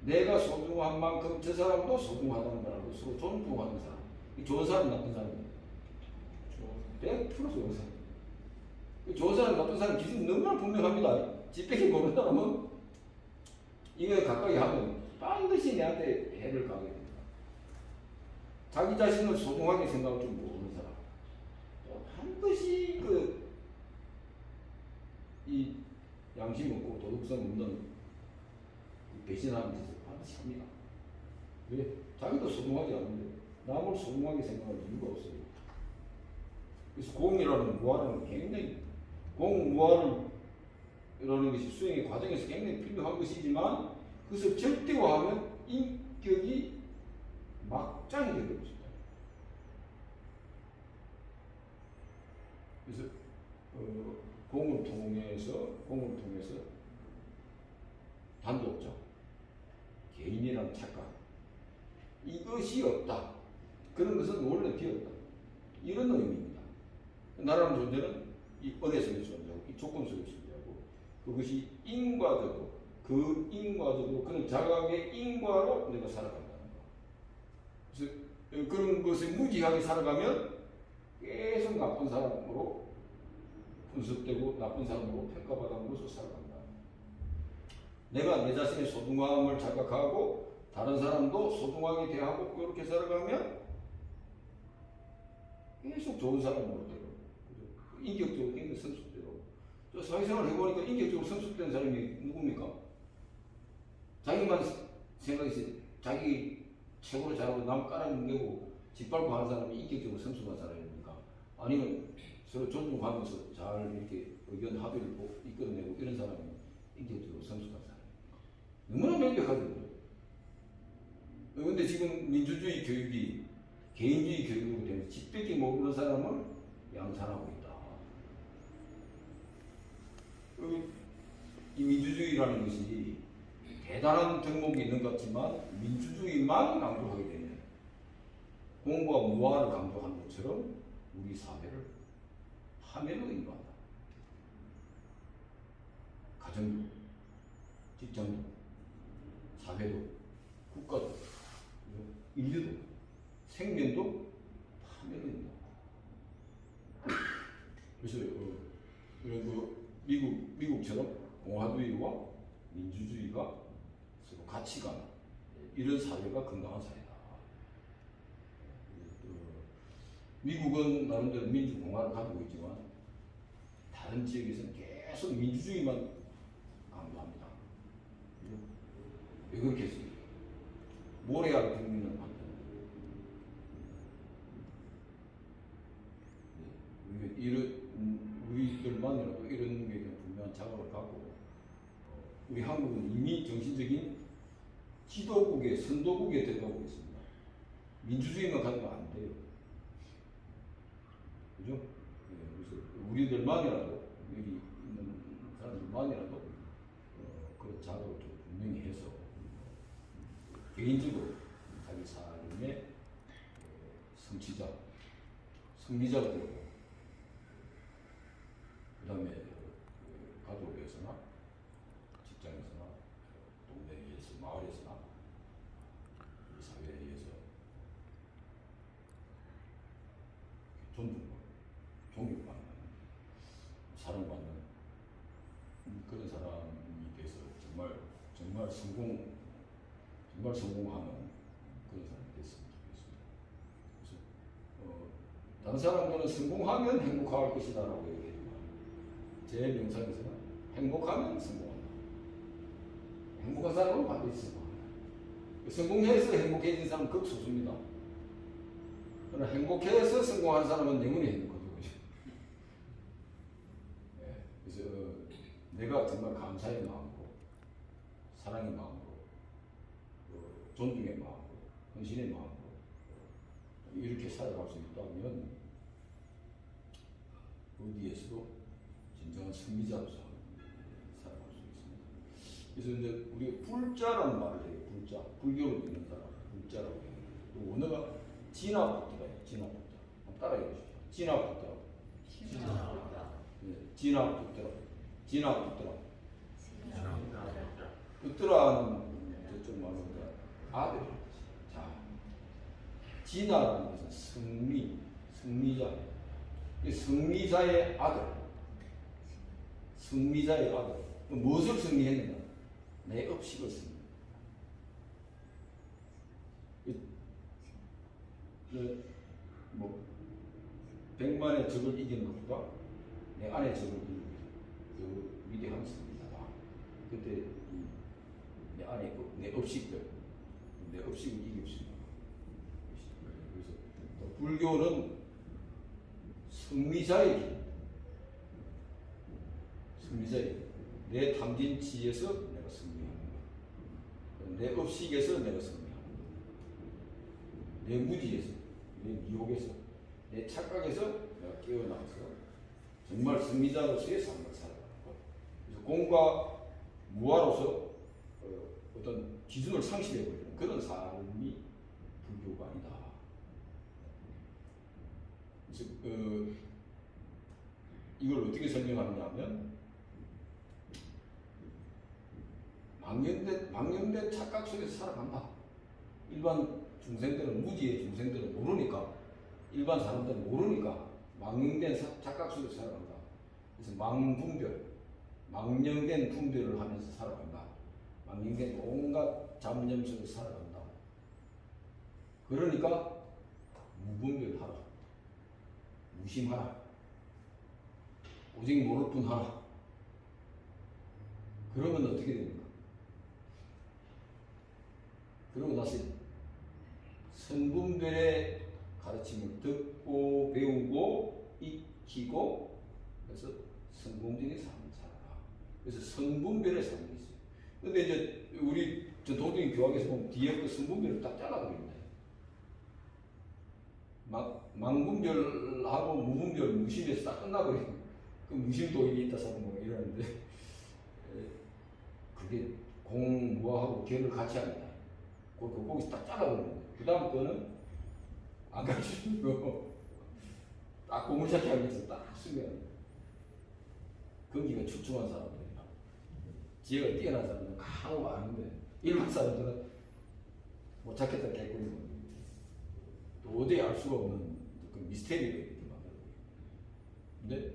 내가 소중한 만큼 저 사람도 소중하다는 걸 알고 서로 존중하는 사람. 이 좋은 사람, 나쁜 사람이에요. 100% 좋은 사람. 좋은 사람, 나쁜 사람 기준이 너무나 분명합니다. 지빼기 모르는 사람은 이거 가까이 하면 반드시 내한테 해를 가게 됩니다. 자기 자신을 소중하게 생각할 줄 모르는 사람. 반드시 이 양심 없고 도덕성 없는 배신하는 짓을 반드시 합니다. 왜? 자기도 소중하지 않는데 남을 소중하게 생각할 이유가 없어요. 그래서 공이라는 무아라는 굉장히 공무아라는 것이 수행의 과정에서 굉장히 필요한 것이지만 그것을 절대화하면 인격이 막장이 되는 것입니다. 그래서 공을 통해서 단독자, 개인이라는 착각 이것이 없다. 그런 것은 원래 비었다. 이런 의미입니다. 나라는 존재는 이 은혜 속에 존재하고 이 조건 속에 존재하고 그것이 인과적으로 그런 자각의 인과로 내가 살아간다는 거. 그래서 그런 것에 무지하게 살아가면 계속 나쁜 사람으로 분석되고 나쁜 사람으로 평가받아으로서 살아간다. 내가 내 자신의 소중함을 자각하고 다른 사람도 소중하게 대하고 그렇게 살아가면 계속 좋은 사람으로 되고 인격적으로 인격 성숙되고 사회생활 해보니까 인격적으로 성숙된 사람이 누굽니까? 자기만 생각해서 자기 최고로 잘하고 남 깔아뭉개고 짓밟고 하는 사람이 인격적으로 성숙한 사람입니까? 아니면 서로 존중하면서 잘 이렇게 의견 합의를 이끌어내고 이런 사람이 인격적으로 성숙한 사람입니까? 너무나 명백하죠. 그런데 지금 민주주의 교육이 개인주의 교육으로 되면 집 뺏기 모르는 사람을 양산하고 있다. 이 민주주의라는 것이 대단한 덕목이 있는 것 같지만 민주주의만 강조하게 되면 공부와 무화를 강조하는 것처럼 우리 사회를 파멸로 인도한다. 가정도, 직장도, 사회도, 국가도, 인류도, 생명도 파멸로 인도한다. 그래서 이런 미국처럼 공화주의와 민주주의가 서로 가치관 이런 사회가 건강한 사회다. 미국은 나름대로 민주공화를 가지고 있지만 다른 지역에서는 계속 민주주의만 강조합니다. 왜 그렇겠습니까? 모래알 국민을 만드는 우리들만이라도 이런 게 분명한 자각을 갖고 우리 한국은 이미 정신적인 지도국의 선도국에 들어가고 있습니다. 민주주의만 가지고 안 돼요. 그죠? 그래서 우리들만이라도 여기 있는 사람들만이라도 그런 자각을 좀 분명히 해서 개인적으로 자기 삶의 승리자가 되고 그 다음에 가족에서나 직장에서나 동네에서 마을에서나 우리 사회에 의해서 존중받는 사랑받는 그런 사람이 돼서 정말 성공하는 그런 사람이 됐으면 좋겠습니다. 그래서 다른 사람들은 성공하면 행복할 것이다라고 얘기해요. 제 명상에서는 행복하면 성공한다. 행복한 사람은 반드시 성공한다. 성공해서 행복해진 사람은 극소수입니다. 그러나 행복해서 성공한 사람은 영원히 행복하죠. 네, 그래서 내가 정말 감사의 마음으로, 사랑의 마음으로, 존중의 마음으로, 헌신의 마음으로 이렇게 살아갈 수 있다면 어디에서도 진정한 승리자로서 살아갈 수 있습니다. 그래서 이제 우리 불자라는 말을 해요. 불자, 불교를 믿는 사람, 불자라고 해요. 또 원어가 진화부터예요. 진화부터. 한번 따라해 보십시오. 진화부터. 진화부터. 부터라는 저쪽 말입니다. 아들. 자, 진화라는 것은 승리자. 승리자의 아들. 승리자의 아들. 무엇을 승리했느냐? 내 업식을 승리. 뭐 100만의 적을 이기는 것보다 내 안의 적을 이기는 게 그 위대한 승리다. 그때 내 안에 내 업식을 이길 수 있는 그래서 불교는 승리자의 길. 내 탐진치에서 내가 승리하는 거야. 내 업식에서 내가 승리하는 거야. 내 무지에서, 내 미혹에서, 내 착각에서 내가 깨어나서 정말 승리자로서의 삶을 살아가는 거야. 그래서 공과 무아로서 어떤 기준을 상실해버리는 그런 삶이 불교가 아니다. 그래서 이걸 어떻게 설명하느냐 하면 망령된 착각 속에서 살아간다. 일반 중생들은, 무지의 중생들은 모르니까, 일반 사람들은 모르니까 망령된 착각 속에서 살아간다. 그래서 망령된 분별을 하면서 살아간다. 망령된 온갖 잡념 속에서 살아간다. 그러니까 무분별하라. 무심하라. 오직 모를 뿐 하라. 그러면 어떻게 됩니까? 그러고 나서 선분별의 가르침을 듣고 배우고 익히고 그래서 성공적인 삶을 살아라. 그래서 선분별의 삶이 있어요. 근데 이제 우리 도덕인 교학에서 보면 뒤에 그 선분별을 딱 잘라버립니다. 망분별하고 무분별 무심에서 딱 끝나버려요. 그 무심도 일이 있다 사고 뭐 이러는데 그게 공무하고 결을 같이 합니다. 거기서 딱 잘라버리는 거예요. 그 다음 거는 안 가르쳐주고 딱 고무잡기 하기 위해서 딱 쓰면 근기가 출중한 사람들이야. 지혜가 뛰어난 사람들은 강하고 아는데 일반 사람들은 못 찾겠다 개꿀이고 도저히 알 수가 없는 그 미스테리가 이렇게 만들어요. 근데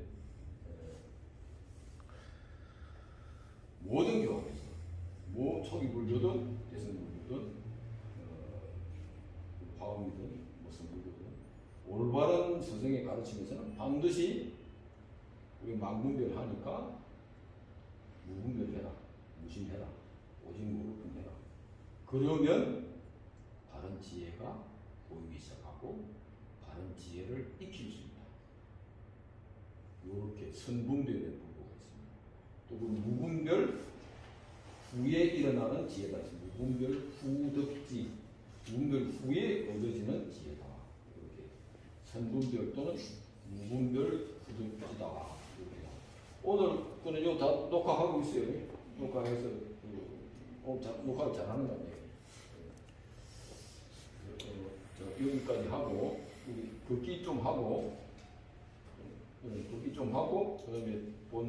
모든 교합에서 초기 물교든 대선 물교든 화음이든 무슨 물교든 올바른 선생의 가르침에서는 반드시 우리 망분별하니까 무분별해라, 무심해라, 오직 무분해라. 그러면 바른 지혜가 보이기 시작하고 바른 지혜를 익힐 수 있다. 이렇게 선분별의 부분가 있습니다. 또 그 무분별 후에 일어나는 지혜가 있습니다. 무분별 후덕지, 무분별 후에 얻어지는 지혜다. 이렇게 선분별 또는 무분별 후덕지다. 이렇게. 오늘 거는 요 다 녹화하고 있어요. 녹화해서 녹화를 잘하는 거 아니에요. 여기까지 하고 걷기 좀 하고 그다음에 본